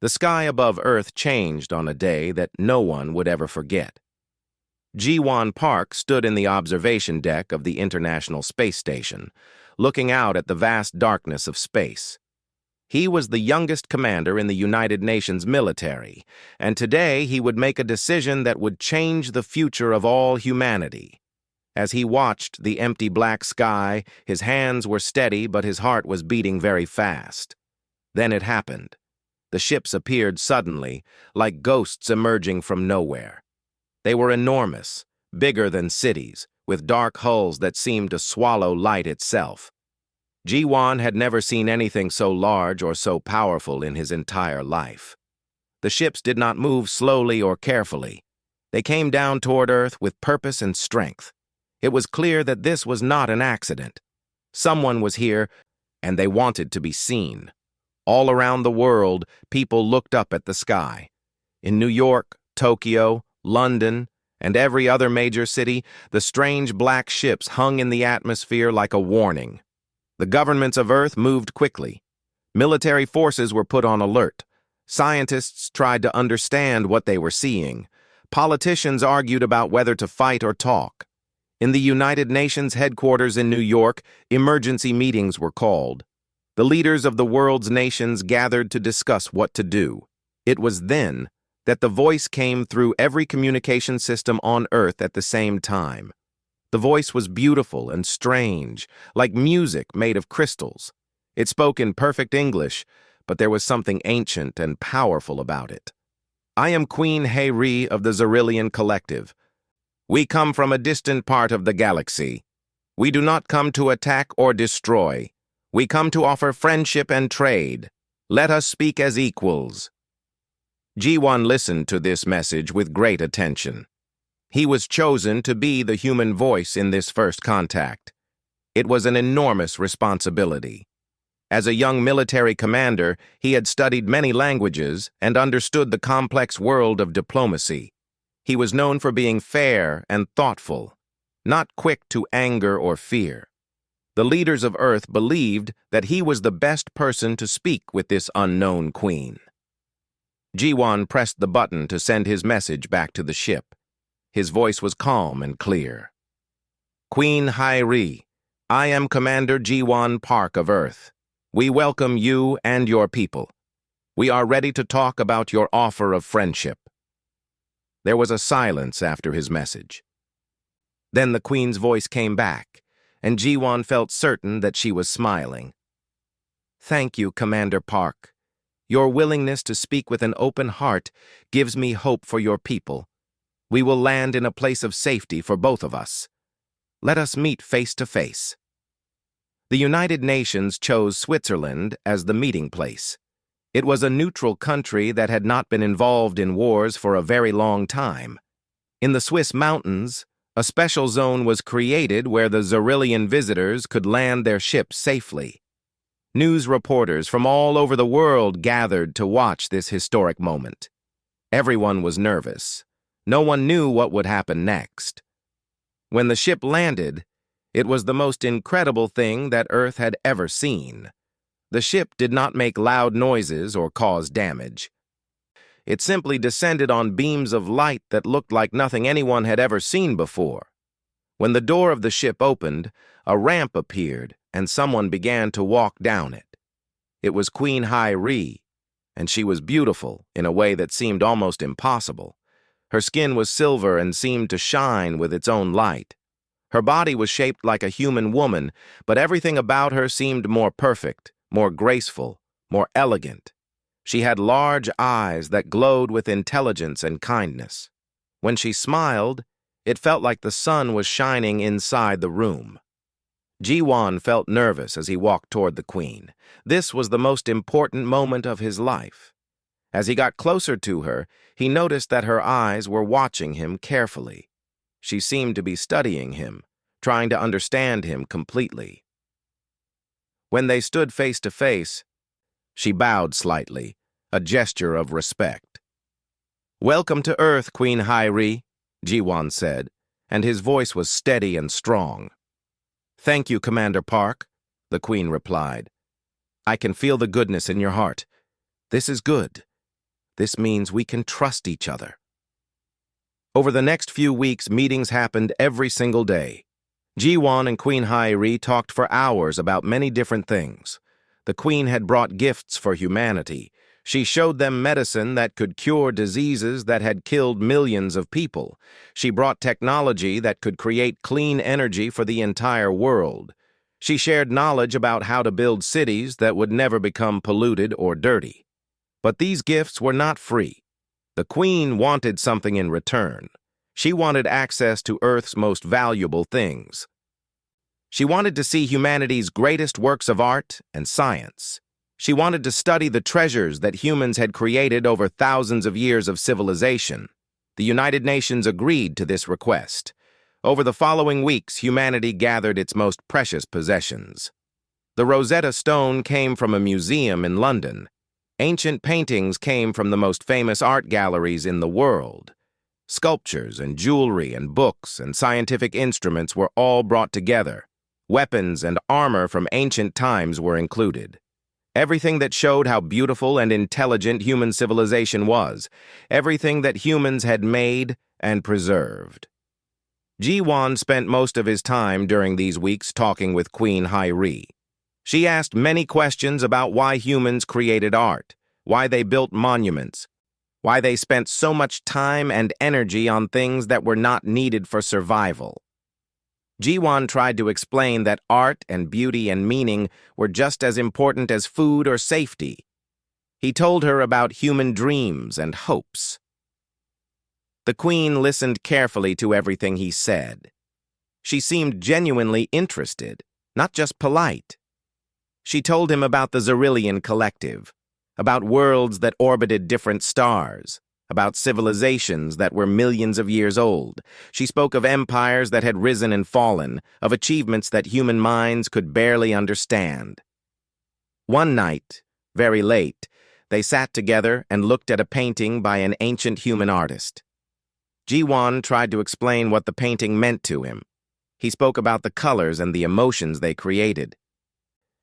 The sky above Earth changed on a day that no one would ever forget. Ji-won Park stood in the observation deck of the International Space Station, looking out at the vast darkness of space. He was the youngest commander in the United Nations military, and today he would make a decision that would change the future of all humanity. As he watched the empty black sky, his hands were steady, but his heart was beating very fast. Then it happened. The ships appeared suddenly, like ghosts emerging from nowhere. They were enormous, bigger than cities, with dark hulls that seemed to swallow light itself. Ji-won had never seen anything so large or so powerful in his entire life. The ships did not move slowly or carefully. They came down toward Earth with purpose and strength. It was clear that this was not an accident. Someone was here, and they wanted to be seen. All around the world, people looked up at the sky. In New York, Tokyo, London, and every other major city, the strange black ships hung in the atmosphere like a warning. The governments of Earth moved quickly. Military forces were put on alert. Scientists tried to understand what they were seeing. Politicians argued about whether to fight or talk. In the United Nations headquarters in New York, emergency meetings were called. The leaders of the world's nations gathered to discuss what to do. It was then that the voice came through every communication system on Earth at the same time. The voice was beautiful and strange, like music made of crystals. It spoke in perfect English, but there was something ancient and powerful about it. I am Queen Hae-ri of the Xyrillian Collective. We come from a distant part of the galaxy. We do not come to attack or destroy. We come to offer friendship and trade. Let us speak as equals. Ji-won listened to this message with great attention. He was chosen to be the human voice in this first contact. It was an enormous responsibility. As a young military commander, he had studied many languages and understood the complex world of diplomacy. He was known for being fair and thoughtful, not quick to anger or fear. The leaders of Earth believed that he was the best person to speak with this unknown queen. Ji-won pressed the button to send his message back to the ship. His voice was calm and clear. Queen Hae-ri, I am Commander Ji-won Park of Earth. We welcome you and your people. We are ready to talk about your offer of friendship. There was a silence after his message. Then the queen's voice came back, and Ji-won felt certain that she was smiling. Thank you, Commander Park. Your willingness to speak with an open heart gives me hope for your people. We will land in a place of safety for both of us. Let us meet face to face. The United Nations chose Switzerland as the meeting place. It was a neutral country that had not been involved in wars for a very long time. In the Swiss mountains, a special zone was created where the Xyrillian visitors could land their ships safely. News reporters from all over the world gathered to watch this historic moment. Everyone was nervous. No one knew what would happen next. When the ship landed, it was the most incredible thing that Earth had ever seen. The ship did not make loud noises or cause damage. It simply descended on beams of light that looked like nothing anyone had ever seen before. When the door of the ship opened, a ramp appeared and someone began to walk down it. It was Queen Hae-ri, and she was beautiful in a way that seemed almost impossible. Her skin was silver and seemed to shine with its own light. Her body was shaped like a human woman, but everything about her seemed more perfect, more graceful, more elegant. She had large eyes that glowed with intelligence and kindness. When she smiled, it felt like the sun was shining inside the room. Ji-won felt nervous as he walked toward the queen. This was the most important moment of his life. As he got closer to her, he noticed that her eyes were watching him carefully. She seemed to be studying him, trying to understand him completely. When they stood face to face, she bowed slightly, a gesture of respect. Welcome to Earth, Queen Hae-ri, Ji-won said, and his voice was steady and strong. Thank you, Commander Park, the queen replied. I can feel the goodness in your heart. This is good. This means we can trust each other. Over the next few weeks, meetings happened every single day. Ji-won and Queen Hai-ri talked for hours about many different things. The Queen had brought gifts for humanity. She showed them medicine that could cure diseases that had killed millions of people. She brought technology that could create clean energy for the entire world. She shared knowledge about how to build cities that would never become polluted or dirty. But these gifts were not free. The Queen wanted something in return. She wanted access to Earth's most valuable things. She wanted to see humanity's greatest works of art and science. She wanted to study the treasures that humans had created over thousands of years of civilization. The United Nations agreed to this request. Over the following weeks, humanity gathered its most precious possessions. The Rosetta Stone came from a museum in London. Ancient paintings came from the most famous art galleries in the world. Sculptures and jewelry and books and scientific instruments were all brought together. Weapons and armor from ancient times were included. Everything that showed how beautiful and intelligent human civilization was. Everything that humans had made and preserved. Ji-won spent most of his time during these weeks talking with Queen Hai-ri. She asked many questions about why humans created art, why they built monuments, why they spent so much time and energy on things that were not needed for survival. Ji-won tried to explain that art and beauty and meaning were just as important as food or safety. He told her about human dreams and hopes. The Queen listened carefully to everything he said. She seemed genuinely interested, not just polite. She told him about the Xyrillian Collective, about worlds that orbited different stars, about civilizations that were millions of years old. She spoke of empires that had risen and fallen, of achievements that human minds could barely understand. One night, very late, they sat together and looked at a painting by an ancient human artist. Ji-won tried to explain what the painting meant to him. He spoke about the colors and the emotions they created.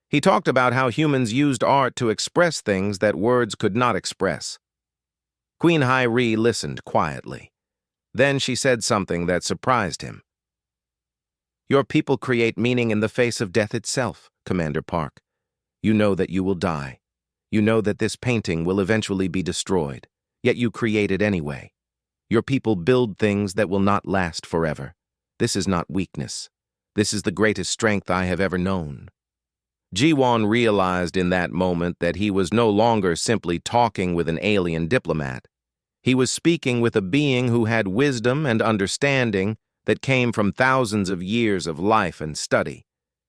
He talked about how humans used art to express things that words could not express. Queen Hai-ri listened quietly. Then she said something that surprised him. "Your people create meaning in the face of death itself, Commander Park. You know that you will die. You know that this painting will eventually be destroyed, yet you create it anyway. Your people build things that will not last forever. This is not weakness. This is the greatest strength I have ever known." Ji-won realized in that moment that he was no longer simply talking with an alien diplomat. He was speaking with a being who had wisdom and understanding that came from thousands of years of life and study.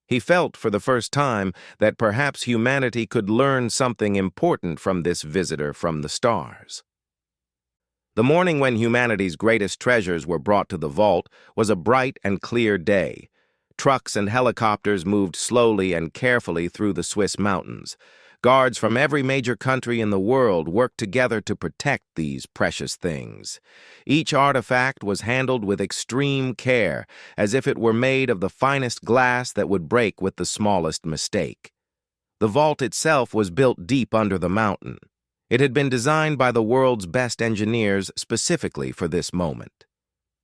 He felt for the first time that perhaps humanity could learn something important from this visitor from the stars. The morning when humanity's greatest treasures were brought to the vault was a bright and clear day. Trucks and helicopters moved slowly and carefully through the Swiss mountains. Guards from every major country in the world worked together to protect these precious things. Each artifact was handled with extreme care, as if it were made of the finest glass that would break with the smallest mistake. The vault itself was built deep under the mountain. It had been designed by the world's best engineers specifically for this moment.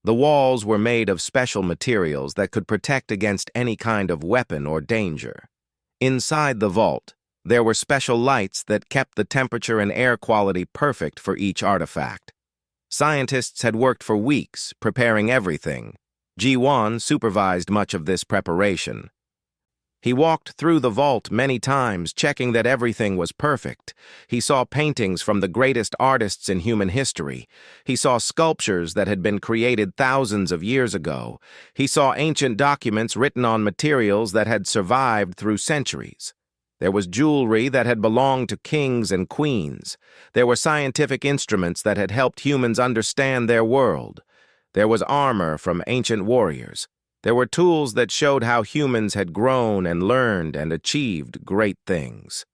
The walls were made of special materials that could protect against any kind of weapon or danger. Inside the vault, there were special lights that kept the temperature and air quality perfect for each artifact. Scientists had worked for weeks, preparing everything. Ji-won supervised much of this preparation. He walked through the vault many times, checking that everything was perfect. He saw paintings from the greatest artists in human history. He saw sculptures that had been created thousands of years ago. He saw ancient documents written on materials that had survived through centuries. There was jewelry that had belonged to kings and queens. There were scientific instruments that had helped humans understand their world. There was armor from ancient warriors. There were tools that showed how humans had grown and learned and achieved great things.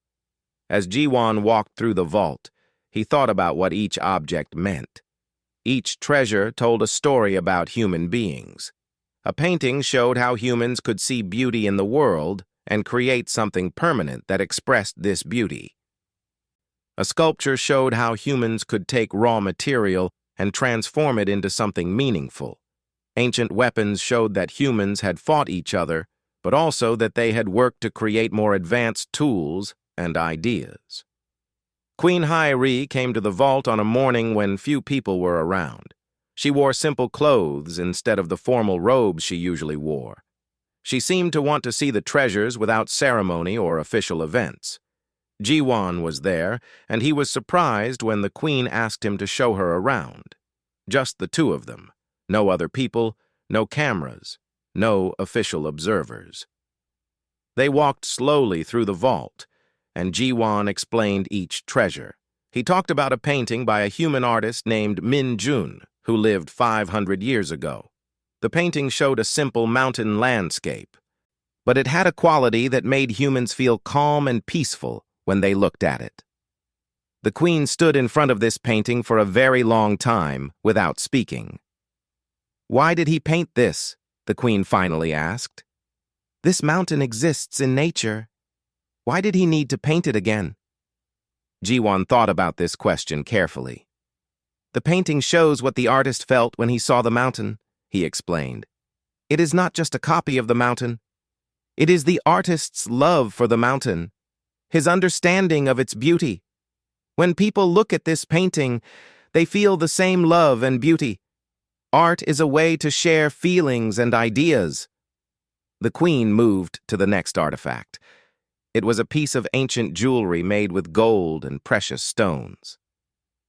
As Ji-won walked through the vault, he thought about what each object meant. Each treasure told a story about human beings. A painting showed how humans could see beauty in the world and create something permanent that expressed this beauty. A sculpture showed how humans could take raw material and transform it into something meaningful. Ancient weapons showed that humans had fought each other, but also that they had worked to create more advanced tools and ideas. Queen Hyri came to the vault on a morning when few people were around. She wore simple clothes instead of the formal robes she usually wore. She seemed to want to see the treasures without ceremony or official events. Ji-won was there, and he was surprised when the queen asked him to show her around. Just the two of them. No other people, no cameras, no official observers. They walked slowly through the vault, and Ji-won explained each treasure. He talked about a painting by a human artist named Min Jun, who lived 500 years ago. The painting showed a simple mountain landscape, but it had a quality that made humans feel calm and peaceful when they looked at it. The queen stood in front of this painting for a very long time without speaking. "Why did he paint this?" the queen finally asked. "This mountain exists in nature. Why did he need to paint it again?" Ji-won thought about this question carefully. "The painting shows what the artist felt when he saw the mountain," he explained. "It is not just a copy of the mountain. It is the artist's love for the mountain, his understanding of its beauty. When people look at this painting, they feel the same love and beauty. Art is a way to share feelings and ideas." The queen moved to the next artifact. It was a piece of ancient jewelry made with gold and precious stones.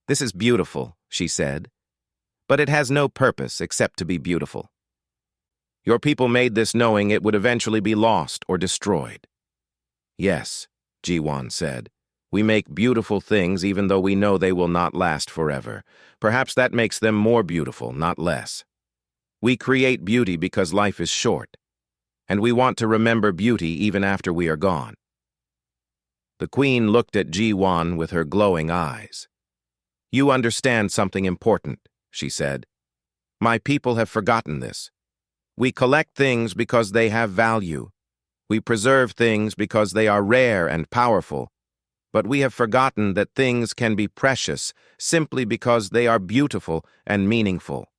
"This is beautiful," she said, "but it has no purpose except to be beautiful. Your people made this knowing it would eventually be lost or destroyed." "Yes," Ji-won said. "We make beautiful things even though we know they will not last forever. Perhaps that makes them more beautiful, not less. We create beauty because life is short, and we want to remember beauty even after we are gone." The queen looked at Ji-won with her glowing eyes. "You understand something important," she said. "My people have forgotten this. We collect things because they have value. We preserve things because they are rare and powerful. But we have forgotten that things can be precious simply because they are beautiful and meaningful."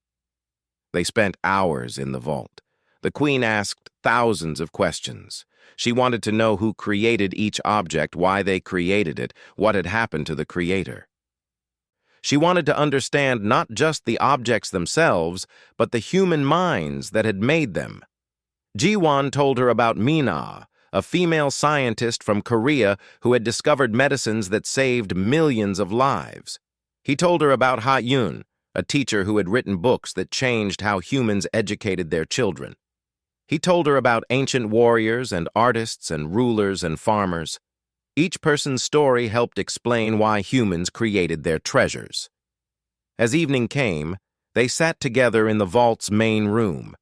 They spent hours in the vault. The queen asked thousands of questions. She wanted to know who created each object, why they created it, what had happened to the creator. She wanted to understand not just the objects themselves, but the human minds that had made them. Ji-won told her about Mina, a female scientist from Korea who had discovered medicines that saved millions of lives. He told her about Ha-yun, a teacher who had written books that changed how humans educated their children. He told her about ancient warriors and artists and rulers and farmers. Each person's story helped explain why humans created their treasures. As evening came, they sat together in the vault's main room.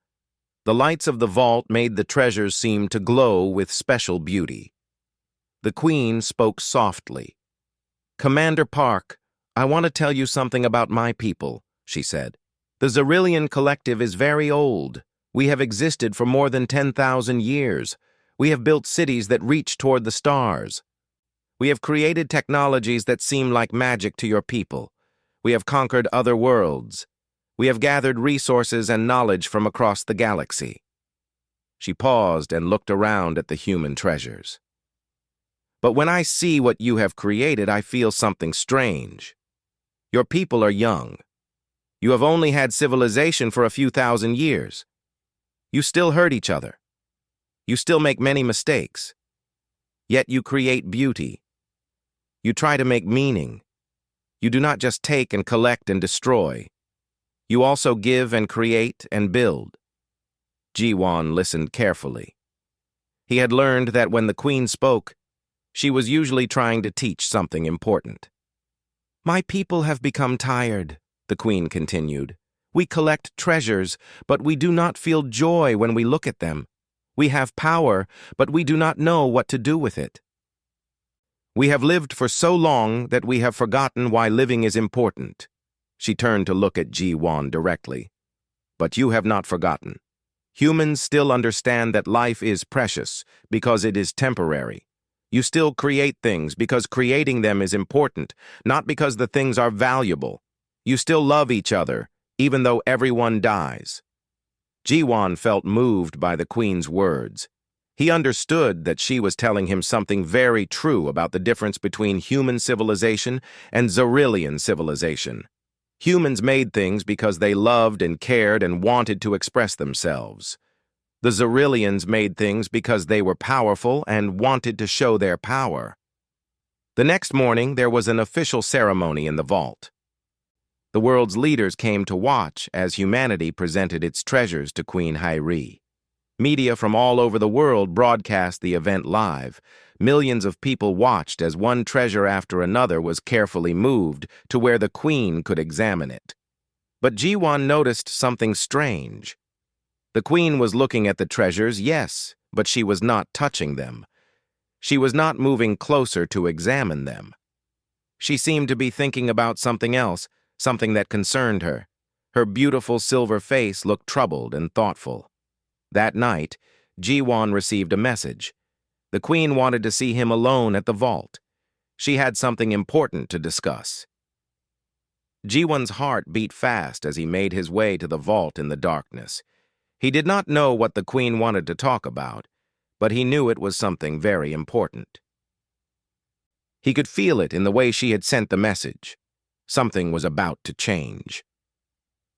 The lights of the vault made the treasures seem to glow with special beauty. The queen spoke softly. "Commander Park, I want to tell you something about my people," she said. "The Xyrillian Collective is very old. We have existed for more than 10,000 years. We have built cities that reach toward the stars. We have created technologies that seem like magic to your people. We have conquered other worlds. We have gathered resources and knowledge from across the galaxy." She paused and looked around at the human treasures. "But when I see what you have created, I feel something strange. Your people are young. You have only had civilization for a few thousand years. You still hurt each other. You still make many mistakes. Yet you create beauty. You try to make meaning. You do not just take and collect and destroy. You also give and create and build." Ji-won listened carefully. He had learned that when the queen spoke, she was usually trying to teach something important. "My people have become tired," the queen continued. "We collect treasures, but we do not feel joy when we look at them. We have power, but we do not know what to do with it. We have lived for so long that we have forgotten why living is important." She turned to look at Ji-won directly. "But you have not forgotten. Humans still understand that life is precious because it is temporary. You still create things because creating them is important, not because the things are valuable. You still love each other, even though everyone dies. Jiwan felt moved by the Queen's words. He understood that she was telling him something very true about the difference between human civilization and Xyrillian civilization. Humans made things because they loved and cared and wanted to express themselves. The Xyrillians made things because they were powerful and wanted to show their power. The next morning, there was an official ceremony in the vault. The world's leaders came to watch as humanity presented its treasures to Queen Hyri. Media from all over the world broadcast the event live. Millions of people watched as one treasure after another was carefully moved to where the Queen could examine it. But Jiwan noticed something strange. The Queen was looking at the treasures, yes, but she was not touching them. She was not moving closer to examine them. She seemed to be thinking about something else, something that concerned her. Her beautiful silver face looked troubled and thoughtful. That night, Jiwan received a message. The Queen wanted to see him alone at the vault. She had something important to discuss. Jiwan's heart beat fast as he made his way to the vault in the darkness. He did not know what the Queen wanted to talk about, but he knew it was something very important. He could feel it in the way she had sent the message. Something was about to change.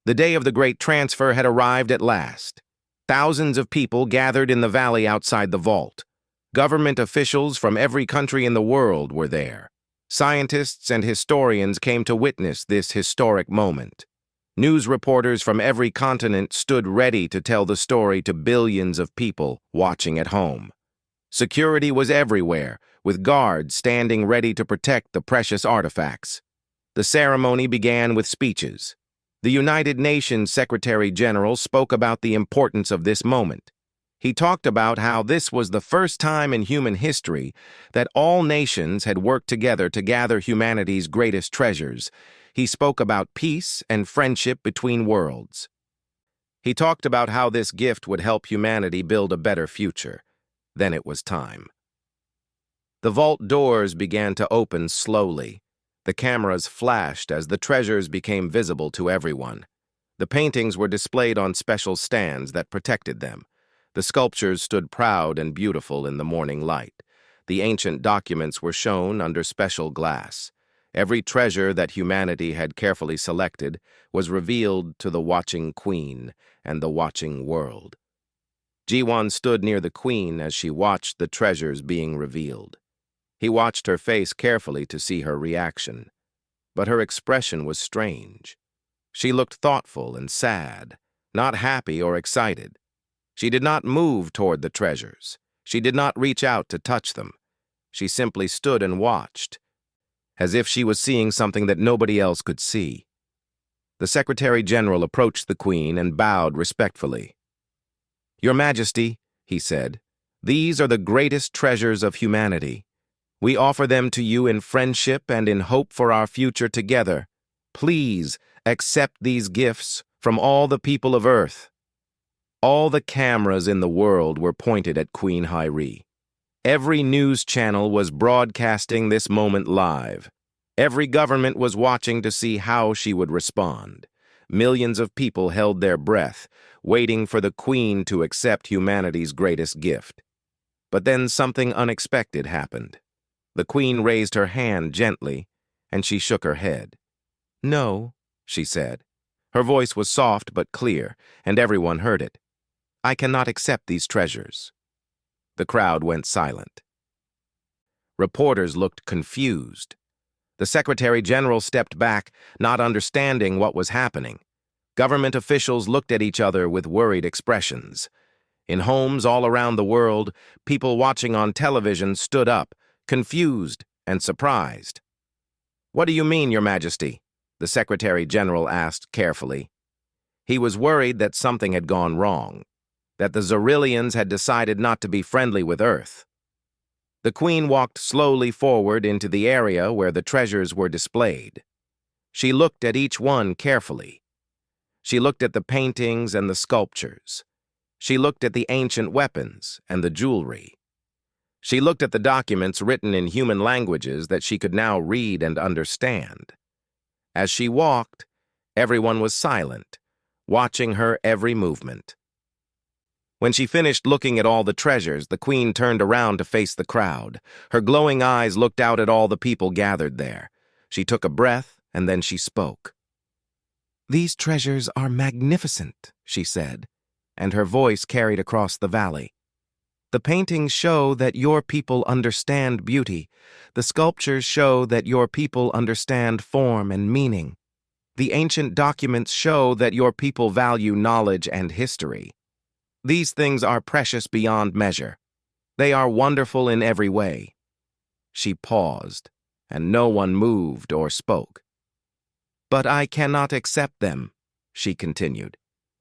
The day of the great transfer had arrived at last. Thousands of people gathered in the valley outside the vault. Government officials from every country in the world were there. Scientists and historians came to witness this historic moment. News reporters from every continent stood ready to tell the story to billions of people watching at home. Security was everywhere, with guards standing ready to protect the precious artifacts. The ceremony began with speeches. The United Nations Secretary General spoke about the importance of this moment. He talked about how this was the first time in human history that all nations had worked together to gather humanity's greatest treasures. He spoke about peace and friendship between worlds. He talked about how this gift would help humanity build a better future. Then it was time. The vault doors began to open slowly. The cameras flashed as the treasures became visible to everyone. The paintings were displayed on special stands that protected them. The sculptures stood proud and beautiful in the morning light. The ancient documents were shown under special glass. Every treasure that humanity had carefully selected was revealed to the watching Queen and the watching world. Jiwan stood near the Queen as she watched the treasures being revealed. He watched her face carefully to see her reaction, but her expression was strange. She looked thoughtful and sad, not happy or excited. She did not move toward the treasures. She did not reach out to touch them. She simply stood and watched, as if she was seeing something that nobody else could see. The Secretary General approached the Queen and bowed respectfully. "Your Majesty," he said, "these are the greatest treasures of humanity. We offer them to you in friendship and in hope for our future together. Please accept these gifts from all the people of Earth." All the cameras in the world were pointed at Queen Hyri. Every news channel was broadcasting this moment live. Every government was watching to see how she would respond. Millions of people held their breath, waiting for the Queen to accept humanity's greatest gift. But then something unexpected happened. The Queen raised her hand gently, and she shook her head. "No," she said. Her voice was soft but clear, and everyone heard it. "I cannot accept these treasures." The crowd went silent. Reporters looked confused. The Secretary General stepped back, not understanding what was happening. Government officials looked at each other with worried expressions. In homes all around the world, people watching on television stood up, confused and surprised. "What do you mean, Your Majesty?" the Secretary General asked carefully. He was worried that something had gone wrong, that the Xyrillians had decided not to be friendly with Earth. The Queen walked slowly forward into the area where the treasures were displayed. She looked at each one carefully. She looked at the paintings and the sculptures. She looked at the ancient weapons and the jewelry. She looked at the documents written in human languages that she could now read and understand. As she walked, everyone was silent, watching her every movement. When she finished looking at all the treasures, the queen turned around to face the crowd. Her glowing eyes looked out at all the people gathered there. She took a breath, and then she spoke. "These treasures are magnificent," she said, and her voice carried across the valley. "The paintings show that your people understand beauty. The sculptures show that your people understand form and meaning. The ancient documents show that your people value knowledge and history. These things are precious beyond measure. They are wonderful in every way." She paused, and no one moved or spoke. "But I cannot accept them," she continued.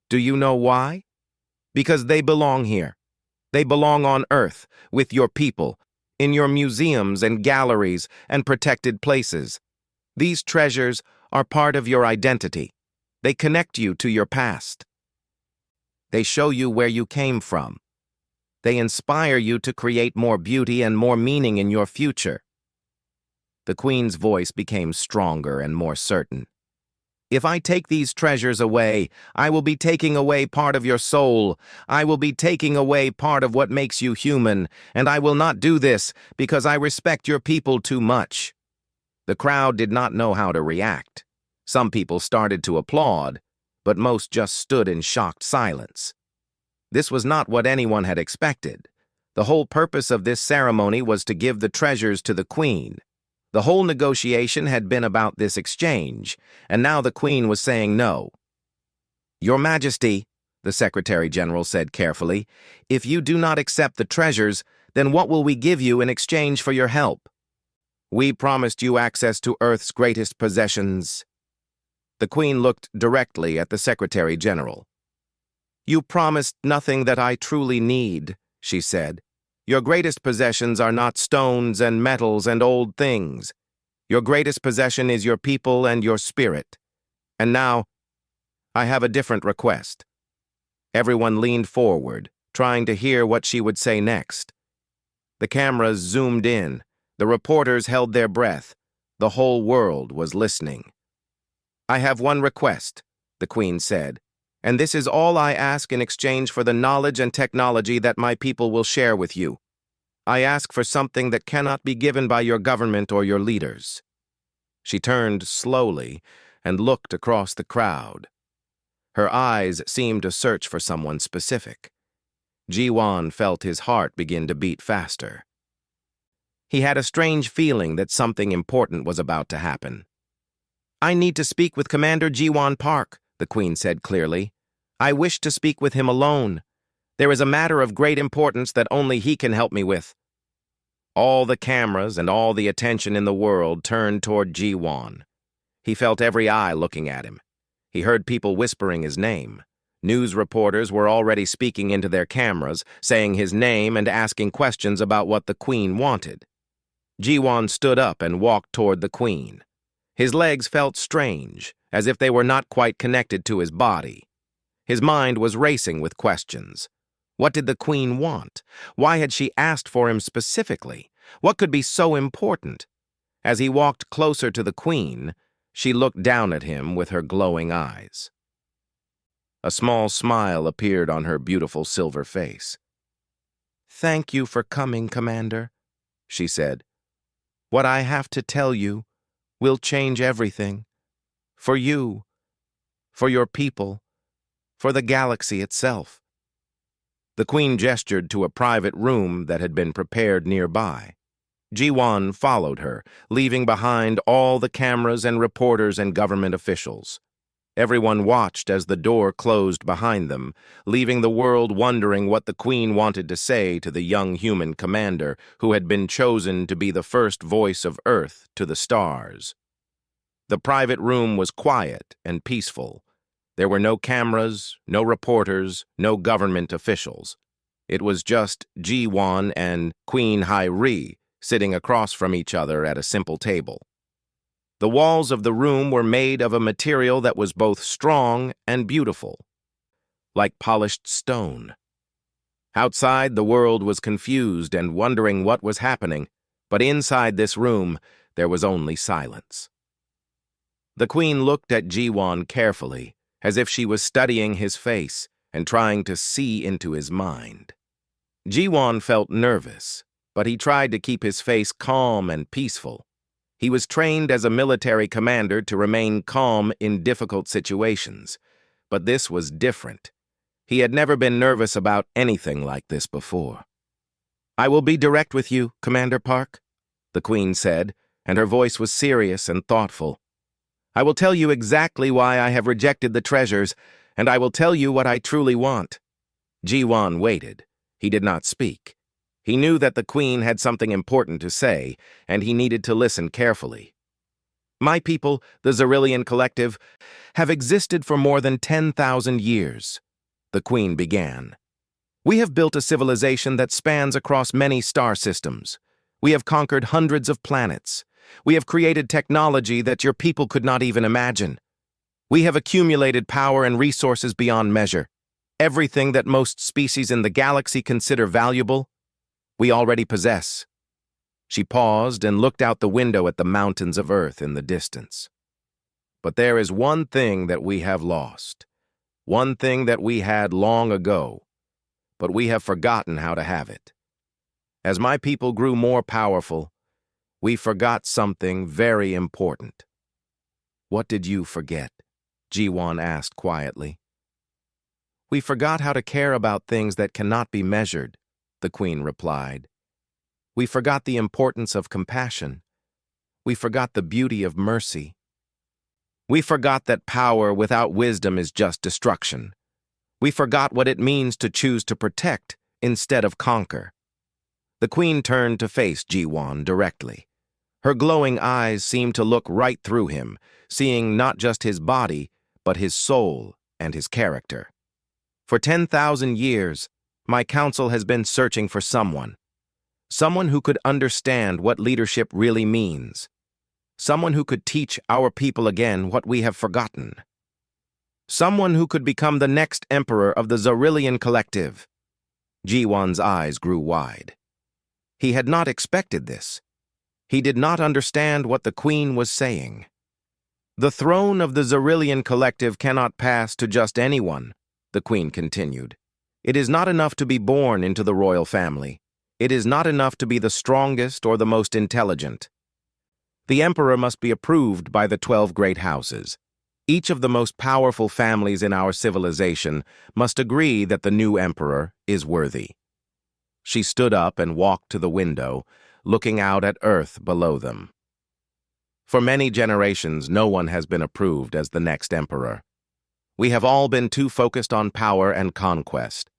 "Do you know why? Because they belong here. They belong on Earth, with your people, in your museums and galleries and protected places. These treasures are part of your identity. They connect you to your past. They show you where you came from. They inspire you to create more beauty and more meaning in your future." The queen's voice became stronger and more certain. "If I take these treasures away, I will be taking away part of your soul. I will be taking away part of what makes you human, and I will not do this because I respect your people too much." The crowd did not know how to react. Some people started to applaud, but most just stood in shocked silence. This was not what anyone had expected. The whole purpose of this ceremony was to give the treasures to the queen. The whole negotiation had been about this exchange, and now the queen was saying no. "Your Majesty," the Secretary General said carefully, "if you do not accept the treasures, then what will we give you in exchange for your help?" "We promised you access to Earth's greatest possessions." The queen looked directly at the Secretary General. "You promised nothing that I truly need," she said. "Your greatest possessions are not stones and metals and old things. Your greatest possession is your people and your spirit. And now, I have a different request." Everyone leaned forward, trying to hear what she would say next. The cameras zoomed in. The reporters held their breath. The whole world was listening. "I have one request," the queen said, "and this is all I ask in exchange for the knowledge and technology that my people will share with you. I ask for something that cannot be given by your government or your leaders." She turned slowly and looked across the crowd. Her eyes seemed to search for someone specific. Ji-won felt his heart begin to beat faster. He had a strange feeling that something important was about to happen. "I need to speak with Commander Ji-won Park," the queen said clearly. "I wish to speak with him alone. There is a matter of great importance that only he can help me with." All the cameras and all the attention in the world turned toward Ji-won. He felt every eye looking at him. He heard people whispering his name. News reporters were already speaking into their cameras, saying his name and asking questions about what the queen wanted. Ji-won stood up and walked toward the queen. His legs felt strange, as if they were not quite connected to his body. His mind was racing with questions. What did the queen want? Why had she asked for him specifically? What could be so important? As he walked closer to the queen, she looked down at him with her glowing eyes. A small smile appeared on her beautiful silver face. "Thank you for coming, Commander," she said. "What I have to tell you will change everything. For you, for your people, for the galaxy itself." The queen gestured to a private room that had been prepared nearby. Ji-won followed her, leaving behind all the cameras and reporters and government officials. Everyone watched as the door closed behind them, leaving the world wondering what the queen wanted to say to the young human commander who had been chosen to be the first voice of Earth to the stars. The private room was quiet and peaceful. There were no cameras, no reporters, no government officials. It was just Ji-won and Queen Hai-ri sitting across from each other at a simple table. The walls of the room were made of a material that was both strong and beautiful, like polished stone. Outside, the world was confused and wondering what was happening, but inside this room, there was only silence. The Queen looked at Ji-won carefully, as if she was studying his face and trying to see into his mind. Ji-won felt nervous, but he tried to keep his face calm and peaceful. He was trained as a military commander to remain calm in difficult situations, but this was different. He had never been nervous about anything like this before. "I will be direct with you, Commander Park," the Queen said, and her voice was serious and thoughtful. "I will tell you exactly why I have rejected the treasures, and I will tell you what I truly want." Ji-won waited. He did not speak. He knew that the Queen had something important to say, and he needed to listen carefully. "My people, the Xyrillian Collective, have existed for more than 10,000 years, the Queen began. "We have built a civilization that spans across many star systems. We have conquered hundreds of planets. We have created technology that your people could not even imagine. We have accumulated power and resources beyond measure. Everything that most species in the galaxy consider valuable, we already possess." She paused and looked out the window at the mountains of Earth in the distance. "But there is one thing that we have lost, one thing that we had long ago, but we have forgotten how to have it. As my people grew more powerful, we forgot something very important." "What did you forget?" Ji-won asked quietly. "We forgot how to care about things that cannot be measured," the Queen replied. "We forgot the importance of compassion. We forgot the beauty of mercy. We forgot that power without wisdom is just destruction. We forgot what it means to choose to protect instead of conquer." The Queen turned to face Ji-won directly. Her glowing eyes seemed to look right through him, seeing not just his body, but his soul and his character. "For 10,000 years, my council has been searching for someone who could understand what leadership really means, someone who could teach our people again what we have forgotten, someone who could become the next emperor of the Xyrillian Collective." Ji-won's eyes grew wide. He had not expected this. He did not understand what the Queen was saying. "The throne of the Xyrillian Collective cannot pass to just anyone," the Queen continued. "It is not enough to be born into the royal family. It is not enough to be the strongest or the most intelligent. The emperor must be approved by the 12 great houses. Each of the most powerful families in our civilization must agree that the new emperor is worthy." She stood up and walked to the window, looking out at Earth below them. "For many generations, no one has been approved as the next emperor. We have all been too focused on power and conquest.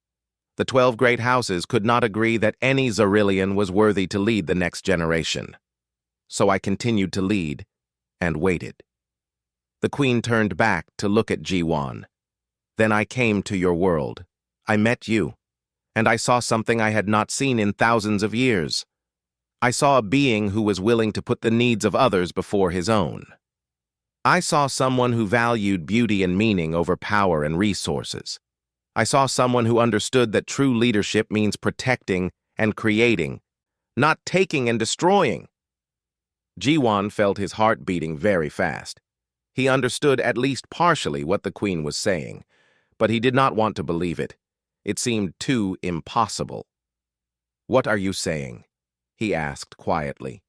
The 12 great houses could not agree that any Xyrillian was worthy to lead the next generation. So I continued to lead and waited." The Queen turned back to look at Ji-won. "Then I came to your world. I met you, and I saw something I had not seen in thousands of years. I saw a being who was willing to put the needs of others before his own. I saw someone who valued beauty and meaning over power and resources. I saw someone who understood that true leadership means protecting and creating, not taking and destroying." Ji-won felt his heart beating very fast. He understood at least partially what the Queen was saying, but he did not want to believe it. It seemed too impossible. "What are you saying?" he asked quietly.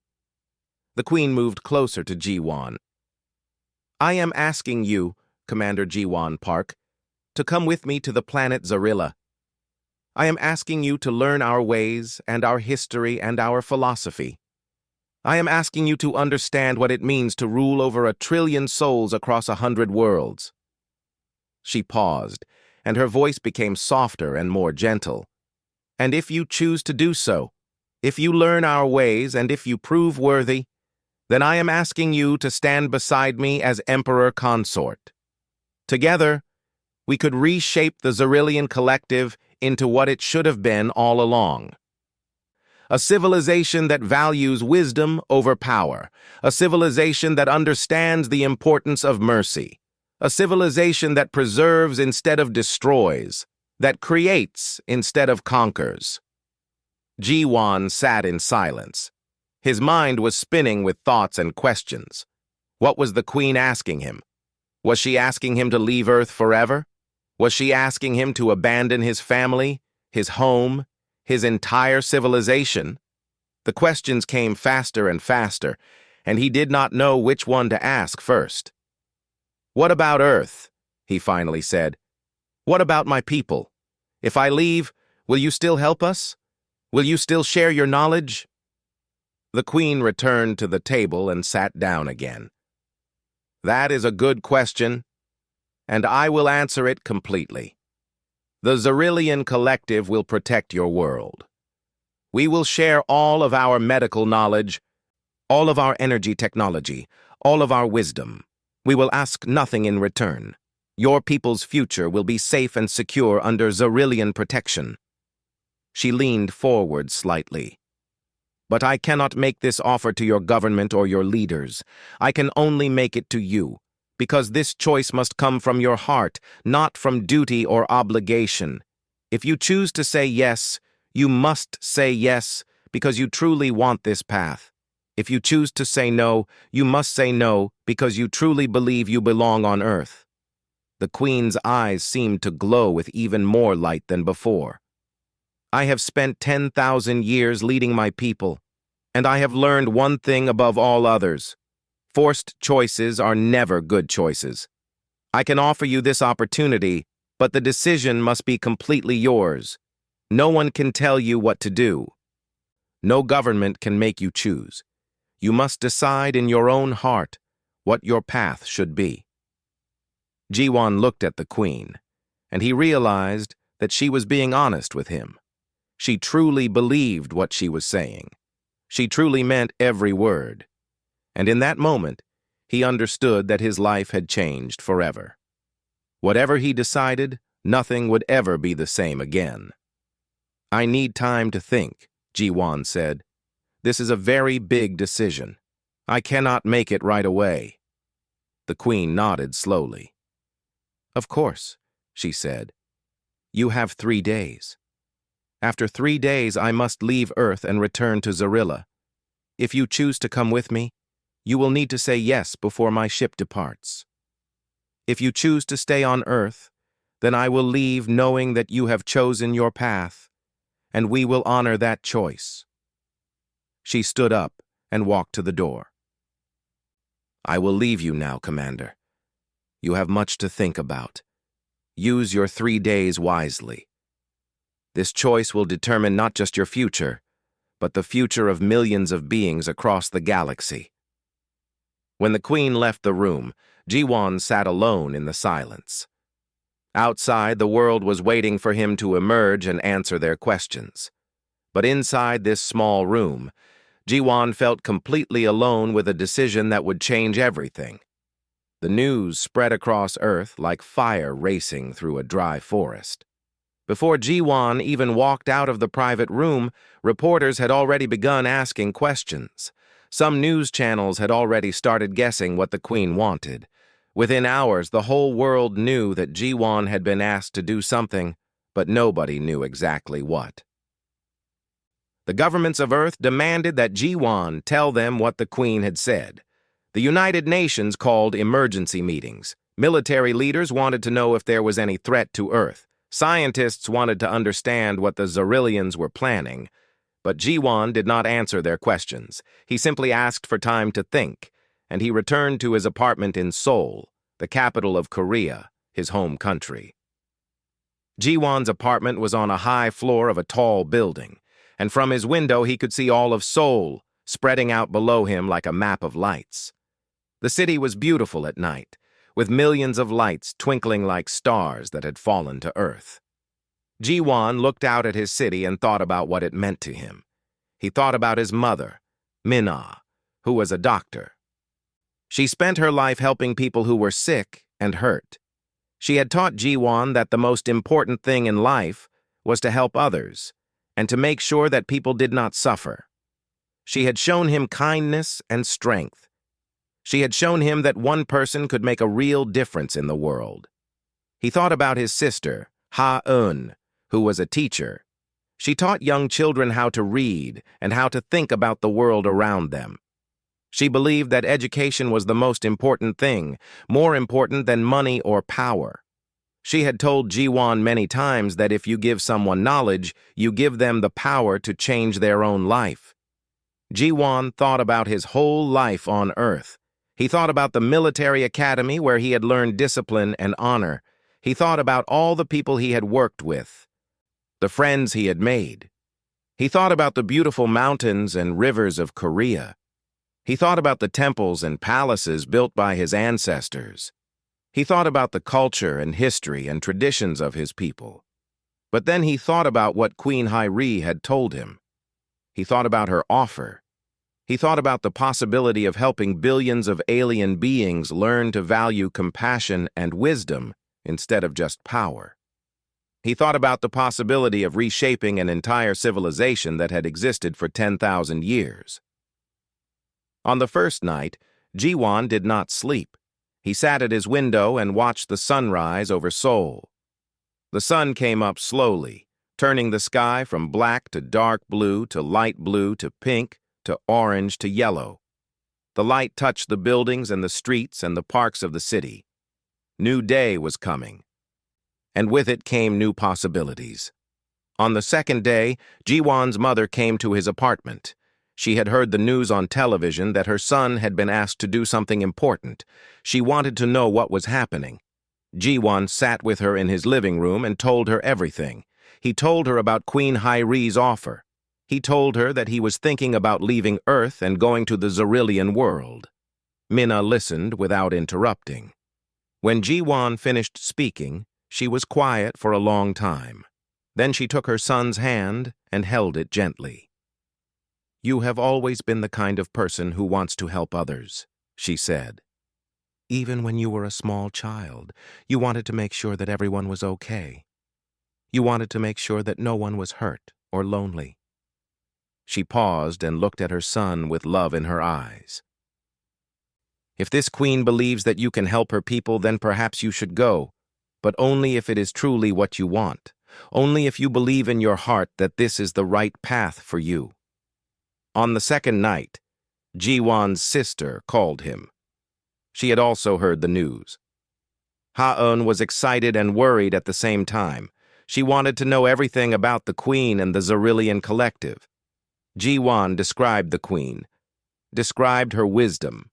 The Queen moved closer to Ji-won. "I am asking you, Commander Ji-won Park, to come with me to the planet Xyrilla. I am asking you to learn our ways and our history and our philosophy. I am asking you to understand what it means to rule over 1 trillion souls across 100 worlds." She paused, and her voice became softer and more gentle. "And if you choose to do so, if you learn our ways and if you prove worthy, then I am asking you to stand beside me as Emperor Consort. Together, we could reshape the Xyrillian Collective into what it should have been all along. A civilization that values wisdom over power, a civilization that understands the importance of mercy, a civilization that preserves instead of destroys, that creates instead of conquers. Ji-won sat in silence. His mind was spinning with thoughts and questions. What was the Queen asking him? Was she asking him to leave Earth forever? Was she asking him to abandon his family, his home, his entire civilization? The questions came faster and faster, and he did not know which one to ask first. "What about Earth?" he finally said. "What about my people? If I leave, will you still help us? Will you still share your knowledge?" The Queen returned to the table and sat down again. "That is a good question, and I will answer it completely. The Xyrillian Collective will protect your world. We will share all of our medical knowledge, all of our energy technology, all of our wisdom. We will ask nothing in return. Your people's future will be safe and secure under Xyrillian protection." She leaned forward slightly. "But I cannot make this offer to your government or your leaders. I can only make it to you, because this choice must come from your heart, not from duty or obligation. If you choose to say yes, you must say yes because you truly want this path. If you choose to say no, you must say no because you truly believe you belong on Earth." The Queen's eyes seemed to glow with even more light than before. "I have spent 10,000 years leading my people, and I have learned one thing above all others. Forced choices are never good choices. I can offer you this opportunity, but the decision must be completely yours. No one can tell you what to do. No government can make you choose. You must decide in your own heart what your path should be." Ji-won looked at the Queen, and he realized that she was being honest with him. She truly believed what she was saying. She truly meant every word. And in that moment, he understood that his life had changed forever. Whatever he decided, nothing would ever be the same again. "I need time to think," Ji-won said. "This is a very big decision. I cannot make it right away." The Queen nodded slowly. "Of course," she said. "You have 3 days. After 3 days, I must leave Earth and return to Xyrilla. If you choose to come with me, you will need to say yes before my ship departs. If you choose to stay on Earth, then I will leave knowing that you have chosen your path, and we will honor that choice." She stood up and walked to the door. "I will leave you now, Commander. You have much to think about. Use your 3 days wisely. This choice will determine not just your future, but the future of millions of beings across the galaxy." When the Queen left the room, Ji-won sat alone in the silence. Outside, the world was waiting for him to emerge and answer their questions. But inside this small room, Ji-won felt completely alone with a decision that would change everything. The news spread across Earth like fire racing through a dry forest. Before Ji-won even walked out of the private room, reporters had already begun asking questions. Some news channels had already started guessing what the Queen wanted. Within hours, the whole world knew that Ji-won had been asked to do something, but nobody knew exactly what. The governments of Earth demanded that Ji-won tell them what the Queen had said. The United Nations called emergency meetings. Military leaders wanted to know if there was any threat to Earth. Scientists wanted to understand what the Xyrillians were planning. But Ji-won did not answer their questions. He simply asked for time to think, and he returned to his apartment in Seoul, the capital of Korea, his home country. Ji-won's apartment was on a high floor of a tall building, and from his window he could see all of Seoul, spreading out below him like a map of lights. The city was beautiful at night, with millions of lights twinkling like stars that had fallen to Earth. Ji-won looked out at his city and thought about what it meant to him. He thought about his mother, Min-ah, who was a doctor. She spent her life helping people who were sick and hurt. She had taught Ji-won that the most important thing in life was to help others and to make sure that people did not suffer. She had shown him kindness and strength. She had shown him that one person could make a real difference in the world. He thought about his sister, Ha-Un, who was a teacher. She taught young children how to read and how to think about the world around them. She believed that education was the most important thing, more important than money or power. She had told Ji-won many times that if you give someone knowledge, you give them the power to change their own life. Ji-won thought about his whole life on Earth. He thought about the military academy where he had learned discipline and honor. He thought about all the people he had worked with, the friends he had made. He thought about the beautiful mountains and rivers of Korea. He thought about the temples and palaces built by his ancestors. He thought about the culture and history and traditions of his people. But then he thought about what Queen Hai-Ri had told him. He thought about her offer. He thought about the possibility of helping billions of alien beings learn to value compassion and wisdom instead of just power. He thought about the possibility of reshaping an entire civilization that had existed for 10,000 years. On the first night, Ji-won did not sleep. He sat at his window and watched the sunrise over Seoul. The sun came up slowly, turning the sky from black to dark blue to light blue to pink to orange to yellow. The light touched the buildings and the streets and the parks of the city. New day was coming, and with it came new possibilities. On the second day, Ji-won's mother came to his apartment. She had heard the news on television that her son had been asked to do something important. She wanted to know what was happening. Ji-won sat with her in his living room and told her everything. He told her about Queen Hai-Ri's offer. He told her that he was thinking about leaving Earth and going to the Xyrillian world. Minna listened without interrupting. When Ji-won finished speaking, she was quiet for a long time. Then she took her son's hand and held it gently. "You have always been the kind of person who wants to help others," she said. "Even when you were a small child, you wanted to make sure that everyone was okay. You wanted to make sure that no one was hurt or lonely." She paused and looked at her son with love in her eyes. "If this queen believes that you can help her people, then perhaps you should go, but only if it is truly what you want, only if you believe in your heart that this is the right path for you." On the second night, Ji-won's sister called him. She had also heard the news. Ha-un was excited and worried at the same time. She wanted to know everything about the queen and the Xyrillian collective. Ji-won described the queen, described her wisdom,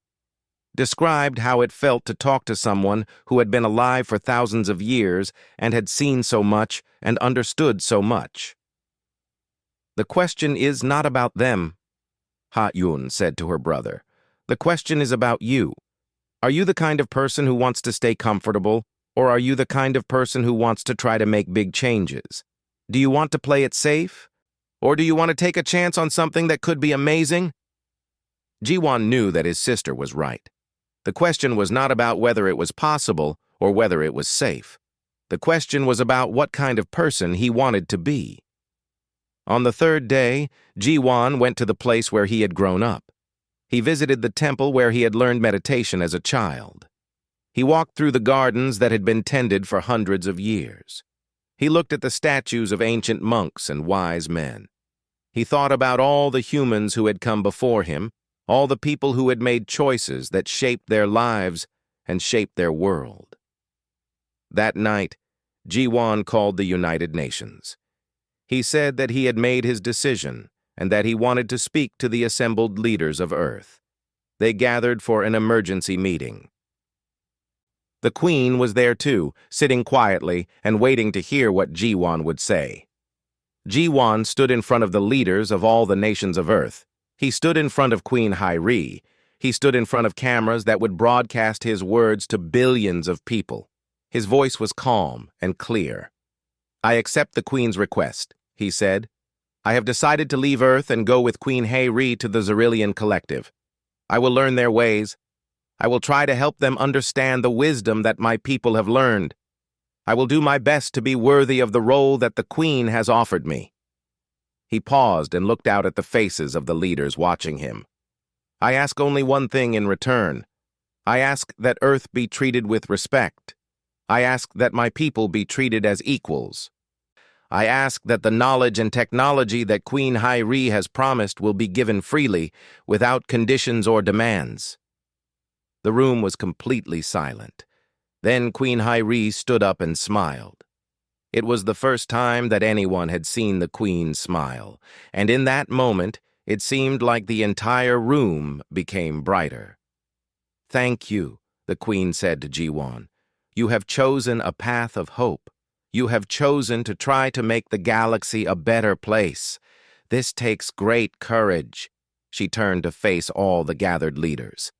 described how it felt to talk to someone who had been alive for thousands of years and had seen so much and understood so much. "The question is not about them," Ha-yun said to her brother. "The question is about you. Are you the kind of person who wants to stay comfortable, or are you the kind of person who wants to try to make big changes? Do you want to play it safe, or do you want to take a chance on something that could be amazing?" Ji-won knew that his sister was right. The question was not about whether it was possible or whether it was safe. The question was about what kind of person he wanted to be. On the third day, Ji-won went to the place where he had grown up. He visited the temple where he had learned meditation as a child. He walked through the gardens that had been tended for hundreds of years. He looked at the statues of ancient monks and wise men. He thought about all the humans who had come before him, all the people who had made choices that shaped their lives and shaped their world. That night, Ji-won called the United Nations. He said that he had made his decision and that he wanted to speak to the assembled leaders of Earth. They gathered for an emergency meeting. The Queen was there too, sitting quietly and waiting to hear what Ji-won would say. Ji-won stood in front of the leaders of all the nations of Earth. He stood in front of Queen Hai-Ri. He stood in front of cameras that would broadcast his words to billions of people. His voice was calm and clear. "I accept the Queen's request," he said. "I have decided to leave Earth and go with Queen Hai-Ri to the Xyrillian collective. I will learn their ways. I will try to help them understand the wisdom that my people have learned. I will do my best to be worthy of the role that the Queen has offered me." He paused and looked out at the faces of the leaders watching him. "I ask only one thing in return. I ask that Earth be treated with respect. I ask that my people be treated as equals. I ask that the knowledge and technology that Queen Hyri has promised will be given freely, without conditions or demands." The room was completely silent. Then Queen Hyri stood up and smiled. It was the first time that anyone had seen the Queen smile, and in that moment, it seemed like the entire room became brighter. "Thank you," the Queen said to Jiwan. "You have chosen a path of hope. You have chosen to try to make the galaxy a better place. This takes great courage." She turned to face all the gathered leaders.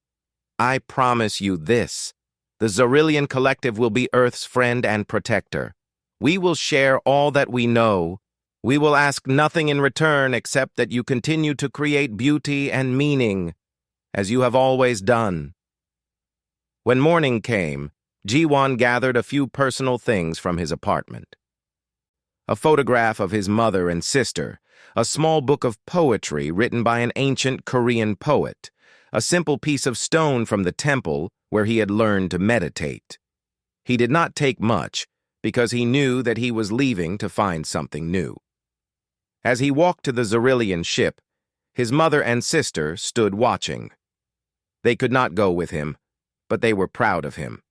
"I promise you this. The Zorillian Collective will be Earth's friend and protector. We will share all that we know. We will ask nothing in return except that you continue to create beauty and meaning, as you have always done." When morning came, Jiwan gathered a few personal things from his apartment. A photograph of his mother and sister, a small book of poetry written by an ancient Korean poet, a simple piece of stone from the temple where he had learned to meditate. He did not take much, because he knew that he was leaving to find something new. As he walked to the Zorillian ship, his mother and sister stood watching. They could not go with him, but they were proud of him.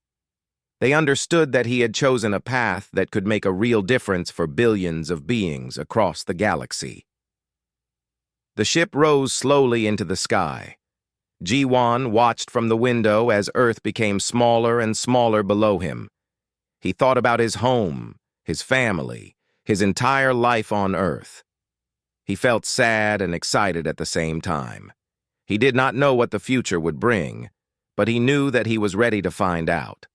They understood that he had chosen a path that could make a real difference for billions of beings across the galaxy. The ship rose slowly into the sky. Jiwan watched from the window as Earth became smaller and smaller below him. He thought about his home, his family, his entire life on Earth. He felt sad and excited at the same time. He did not know what the future would bring, but he knew that he was ready to find out.